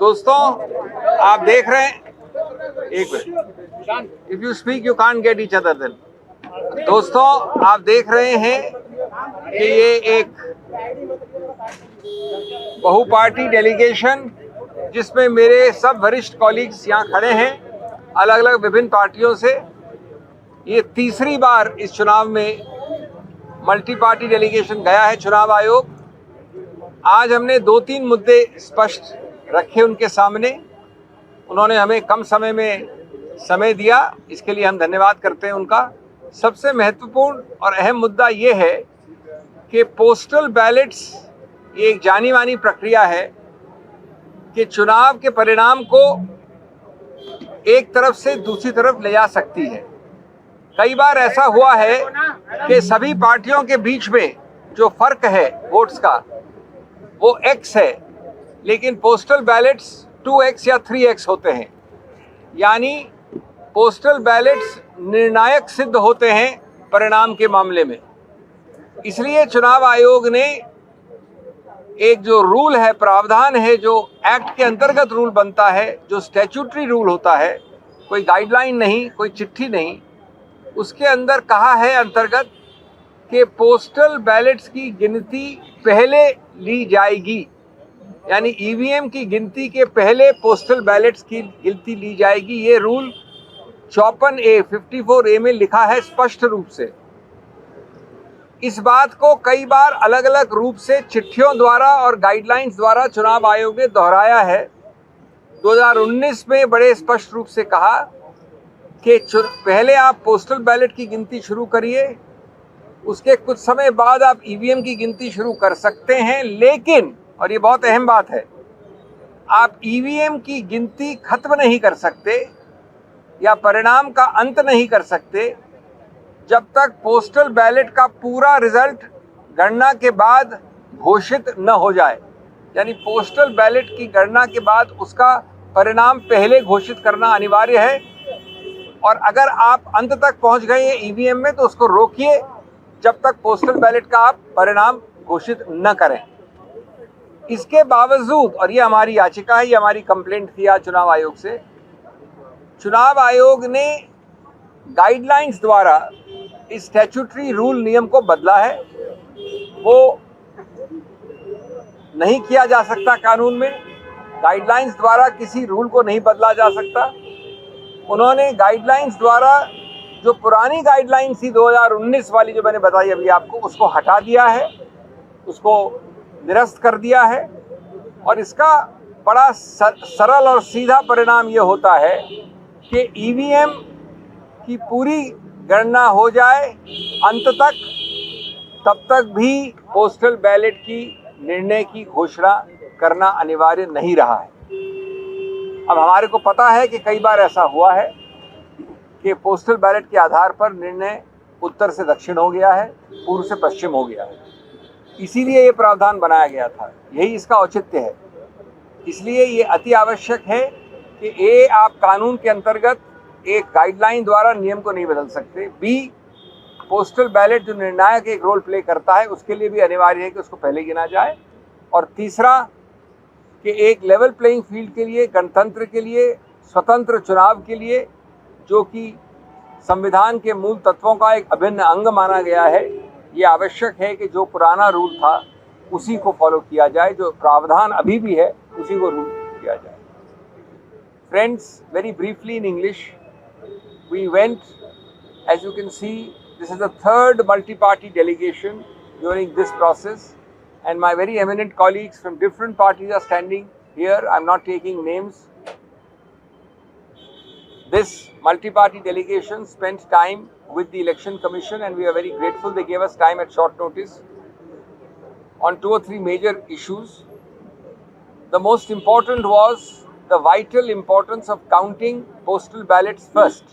दोस्तों, आप देख रहे हैं, एक minute, if you speak you can't get each other than. दोस्तों, आप देख रहे हैं कि ये एक बहुपार्टी डेलीगेशन जिसमें मेरे सब वरिष्ठ कॉलीग्स यहाँ खड़े हैं अलग अलग विभिन्न पार्टियों से, ये तीसरी बार इस चुनाव में मल्टी पार्टी डेलीगेशन गया है चुनाव आयोग। आज हमने 2-3 मुद्दे स्पष्ट रखे उनके सामने। उन्होंने हमें कम समय में समय दिया, इसके लिए हम धन्यवाद करते हैं उनका। सबसे महत्वपूर्ण और अहम मुद्दा ये है कि पोस्टल बैलेट्स ये एक जानी मानी प्रक्रिया है कि चुनाव के परिणाम को एक तरफ से दूसरी तरफ ले जा सकती है। कई बार ऐसा हुआ है कि सभी पार्टियों के बीच में जो फर्क है वोट्स का वो X है, लेकिन पोस्टल बैलेट्स 2X या 3X होते हैं, यानी पोस्टल बैलेट्स निर्णायक सिद्ध होते हैं परिणाम के मामले में। इसलिए चुनाव आयोग ने एक जो रूल है, प्रावधान है, जो एक्ट के अंतर्गत रूल बनता है, जो स्टैट्यूटरी रूल होता है, कोई गाइडलाइन नहीं, कोई चिट्ठी नहीं, उसके अंदर कहा है अंतर्गत कि पोस्टल बैलेट्स की गिनती पहले ली जाएगी, यानी ईवीएम की गिनती के पहले पोस्टल बैलेट्स की गिनती ली जाएगी। ये रूल 54A में लिखा है स्पष्ट रूप से। इस बात को कई बार अलग अलग रूप से चिट्ठियों द्वारा और गाइडलाइंस द्वारा चुनाव आयोग ने दोहराया है। 2019 में बड़े स्पष्ट रूप से कहा कि पहले आप पोस्टल बैलेट की गिनती शुरू करिए, उसके कुछ समय बाद आप ईवीएम की गिनती शुरू कर सकते हैं, लेकिन, और ये बहुत अहम बात है, आप ईवीएम की गिनती खत्म नहीं कर सकते या परिणाम का अंत नहीं कर सकते जब तक पोस्टल बैलेट का पूरा रिजल्ट गणना के बाद घोषित न हो जाए। यानी पोस्टल बैलेट की गणना के बाद उसका परिणाम पहले घोषित करना अनिवार्य है, और अगर आप अंत तक पहुंच गए हैं ईवीएम में तो उसको रोकिए जब तक पोस्टल बैलेट का आप परिणाम घोषित न करें। इसके बावजूद, और ये हमारी याचिका है, ये हमारी कंप्लेंट थी आज चुनाव आयोग से, चुनाव आयोग ने गाइडलाइंस द्वारा इस स्टैट्यूटरी रूल नियम को बदला है। वो नहीं किया जा सकता कानून में, गाइडलाइंस द्वारा किसी रूल को नहीं बदला जा सकता। उन्होंने गाइडलाइंस द्वारा जो पुरानी गाइडलाइंस थी 2019 वाली, जो मैंने बताई अभी आपको, उसको हटा दिया है, उसको निरस्त कर दिया है। और इसका बड़ा सरल और सीधा परिणाम ये होता है कि ईवीएम की पूरी गणना हो जाए अंत तक, तब तक भी पोस्टल बैलेट की निर्णय की घोषणा करना अनिवार्य नहीं रहा है। अब हमारे को पता है कि कई बार ऐसा हुआ है कि पोस्टल बैलेट के आधार पर निर्णय उत्तर से दक्षिण हो गया है, पूर्व से पश्चिम हो गया है। इसीलिए ये प्रावधान बनाया गया था, यही इसका औचित्य है। इसलिए ये अति आवश्यक है कि आप कानून के अंतर्गत एक गाइडलाइन द्वारा नियम को नहीं बदल सकते। पोस्टल बैलेट जो निर्णायक एक रोल प्ले करता है, उसके लिए भी अनिवार्य है कि उसको पहले गिना जाए। और तीसरा कि एक लेवल प्लेइंग फील्ड के लिए, गणतंत्र के लिए, स्वतंत्र चुनाव के लिए, जो कि संविधान के मूल तत्वों का एक अभिन्न अंग माना गया है, ये आवश्यक है कि जो पुराना रूल था उसी को फॉलो किया जाए, जो प्रावधान अभी भी है उसी को रूल किया जाए। Friends, very briefly in English, we went, as you can see, this is the third multi-party delegation during this process, and my very eminent colleagues from different parties are standing here. I'm not taking names. This multi-party delegation spent time with the Election Commission, and we are very grateful they gave us time at short notice on 2 or 3 major issues. The most important was the vital importance of counting postal ballots first,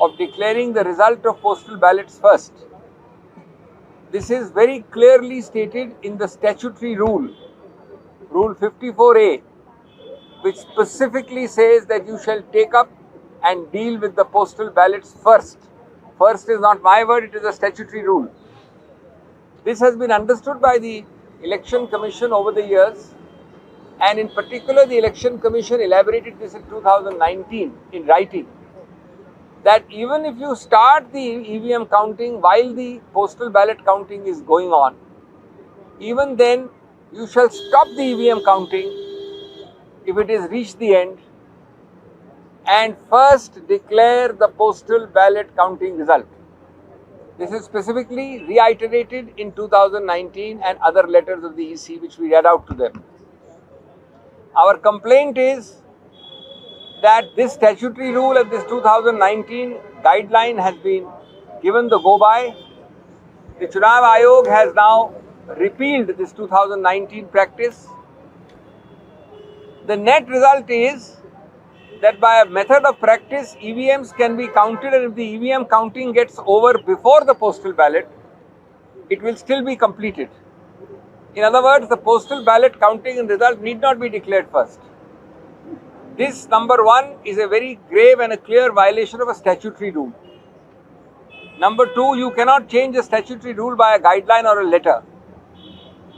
of declaring the result of postal ballots first. This is very clearly stated in the statutory rule, Rule 54A, which specifically says that you shall take up and deal with the postal ballots first. First is not my word, it is a statutory rule. This has been understood by the Election Commission over the years, and in particular the Election Commission elaborated this in 2019 in writing, that even if you start the EVM counting while the postal ballot counting is going on, even then you shall stop the EVM counting if it has reached the end and first declare the postal ballot counting result. This is specifically reiterated in 2019 and other letters of the EC which we read out to them. Our complaint is that this statutory rule of this 2019 guideline has been given the go-by. The Chunav Ayog has now repealed this 2019 practice. The net result is that by a method of practice, EVMs can be counted, and if the EVM counting gets over before the postal ballot, it will still be completed. In other words, the postal ballot counting and result need not be declared first. This, number one, is a very grave and a clear violation of a statutory rule. Number two, you cannot change a statutory rule by a guideline or a letter.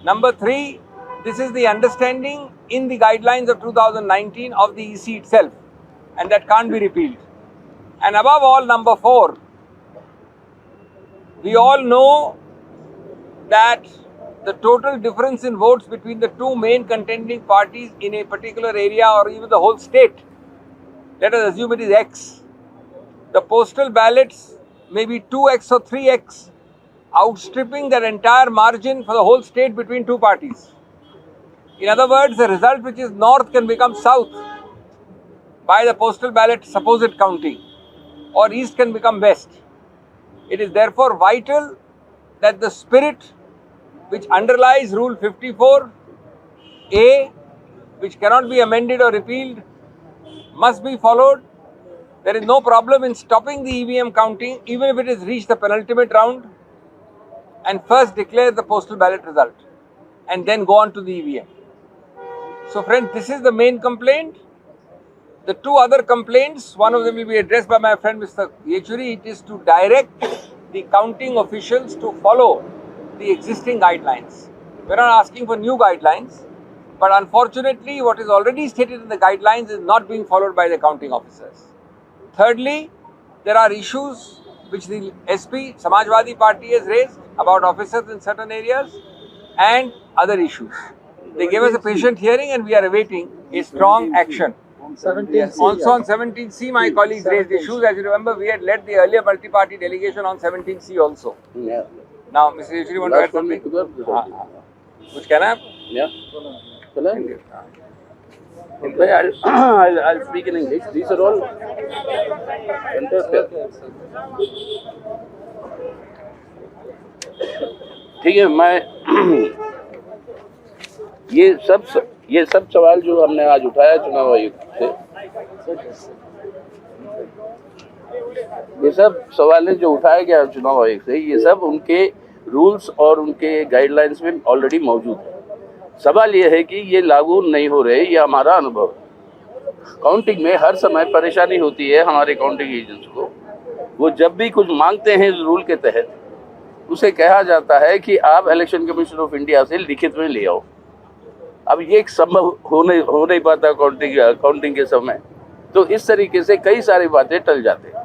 Number three, this is the understanding in the guidelines of 2019 of the EC itself, and that can't be repealed. And above all, number four, we all know that the total difference in votes between the two main contending parties in a particular area or even the whole state, let us assume it is X. The postal ballots may be 2x or 3x, outstripping that entire margin for the whole state between two parties. In other words, the result which is north can become south by the postal ballot supposed counting, or east can become west. It is therefore vital that the spirit which underlies Rule 54A, which cannot be amended or repealed, must be followed. There is no problem in stopping the EVM counting, even if it has reached the penultimate round, and first declare the postal ballot result, and then go on to the EVM. So friends, this is the main complaint. The two other complaints, one of them will be addressed by my friend Mr. Yechuri. It is to direct the counting officials to follow the existing guidelines. We are not asking for new guidelines, but unfortunately what is already stated in the guidelines is not being followed by the counting officers. Thirdly, there are issues which the SP, Samajwadi Party, has raised about officers in certain areas and other issues. They gave us a patient hearing and we are awaiting a strong action. Yes. Also on 17C, my colleagues raised issues. As you remember, we had led the earlier multi-party delegation on 17C also. Yeah. Now, Mr. Yechuri, want to add something? Which can I have? Yeah. Thank you. I'll speak in English. These are all ठीक है. मैं ये सब सवाल जो हमने आज उठाया चुनाव आयोग से, ये सब सवाल जो उठाया गया चुनाव आयोग से, ये सब उनके रूल्स और उनके गाइडलाइंस में ऑलरेडी मौजूद है. सवाल ये है कि ये लागू नहीं हो रहे, ये हमारा अनुभव है. काउंटिंग में हर समय परेशानी होती है हमारे काउंटिंग एजेंट्स को. वो जब भी कुछ मांगते हैं इस रूल के तहत, उसे कहा जाता है कि आप इलेक्शन कमीशन ऑफ इंडिया से लिखित में ले आओ. अब ये एक संभव हो नहीं पाता काउंटिंग के समय, तो इस तरीके से कई सारी बातें टल जाते हैं.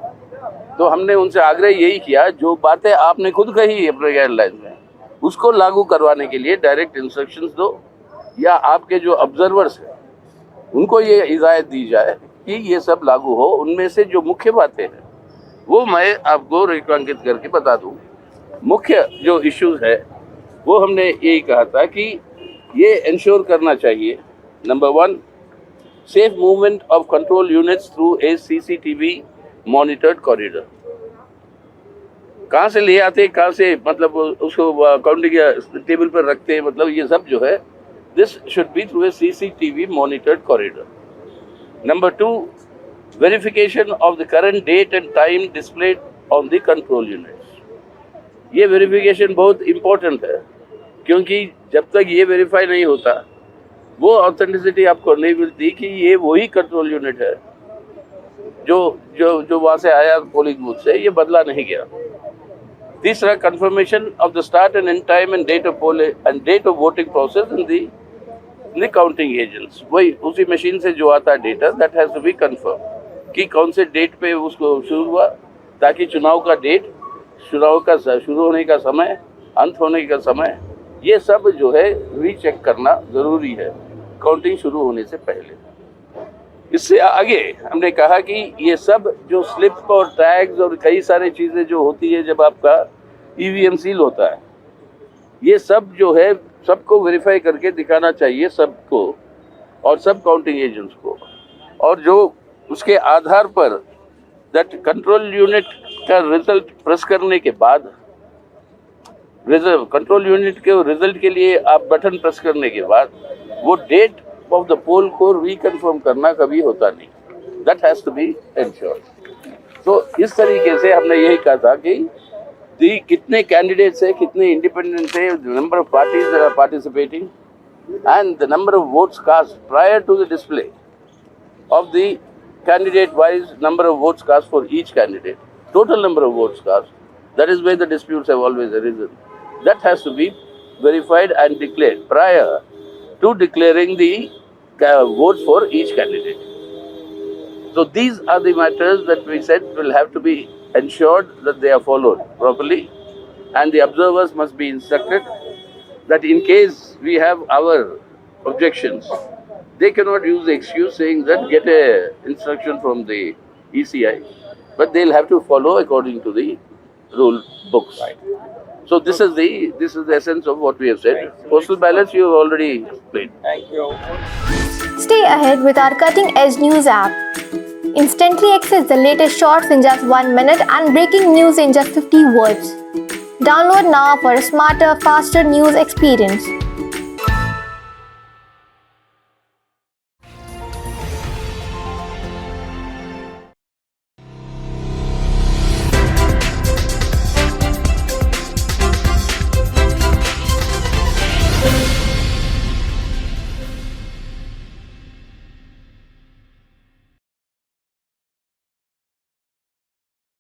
तो हमने उनसे आग्रह यही किया, जो बातें आपने खुद कही अपने गाइडलाइन में, उसको लागू करवाने के लिए डायरेक्ट इंस्ट्रक्शंस दो, या आपके जो ऑब्जर्वर्स हैं उनको ये हिदायत दी जाए कि ये सब लागू हो. उनमें से जो मुख्य बातें हैं वो मैं आपको रेखांकित करके बता दूं. मुख्य जो इश्यूज है वो हमने यही कहा था कि ये इंश्योर करना चाहिए, number 1, safe movement of control units through a CCTV monitored corridor. कहाँ से ले आते, कहाँ से मतलब उसको काउंटिंग टेबल पर रखते, मतलब ये सब जो है, this should be through a CCTV monitored corridor. Number 2, verification of the current date and time displayed on the control units. ये वेरिफिकेशन बहुत इम्पोर्टेंट है, क्योंकि जब तक ये वेरीफाई नहीं होता वो ऑथेंटिसिटी आपको नहीं मिलती कि ये वही कंट्रोल यूनिट है जो वहाँ से आया पोलिंग बूथ से, ये बदला नहीं गया. तीसरा, confirmation of the start and end time and date of polling and date of voting process in the the counting agents, वही उसी मशीन से जो आता है data, that has to be confirm कि कौन से डेट पे उसको शुरू हुआ, ताकि चुनाव का डेट, चुनाव का शुरू होने का समय, अंत होने का समय, ये सब जो है रीचेक करना ज़रूरी है काउंटिंग शुरू होने से पहले। इससे आगे हमने कहा कि ये सब जो स्लिप और टैग्स और कई सारी चीज़ें जो होती है जब आपका ईवीएम सील होता है, ये सब जो है सबको वेरीफाई करके दिखाना चाहिए सबको और सब काउंटिंग एजेंट्स को, और जो उसके आधार पर दैट कंट्रोल यूनिट का रिजल्ट प्रेस करने के बाद, कंट्रोल यूनिट के रिजल्ट के लिए आप बटन प्रेस करने के बाद वो डेट ऑफ द पोल को रिकन्फर्म करना कभी होता नहीं, that has to be ensured. तो इस तरीके से हमने यही कहा था कि कितने कैंडिडेट्स है, कितने इंडिपेंडेंट्स है, number of parties that are participating and the number of votes cast prior to the display of the candidate wise number of votes cast for each candidate, total number of votes cast, that is where the disputes have always arisen. That has to be verified and declared prior to declaring the votes for each candidate. So these are the matters that we said will have to be ensured that they are followed properly, and the observers must be instructed that in case we have our objections, they cannot use the excuse saying that get a instruction from the ECI, but they'll have to follow according to the rule books. So this is the essence of what we have said. Postal ballots you have already explained. Thank you. Stay ahead with our cutting edge news app. Instantly access the latest shorts in just 1 minute and breaking news in just 50 words. Download now for a smarter, faster news experience.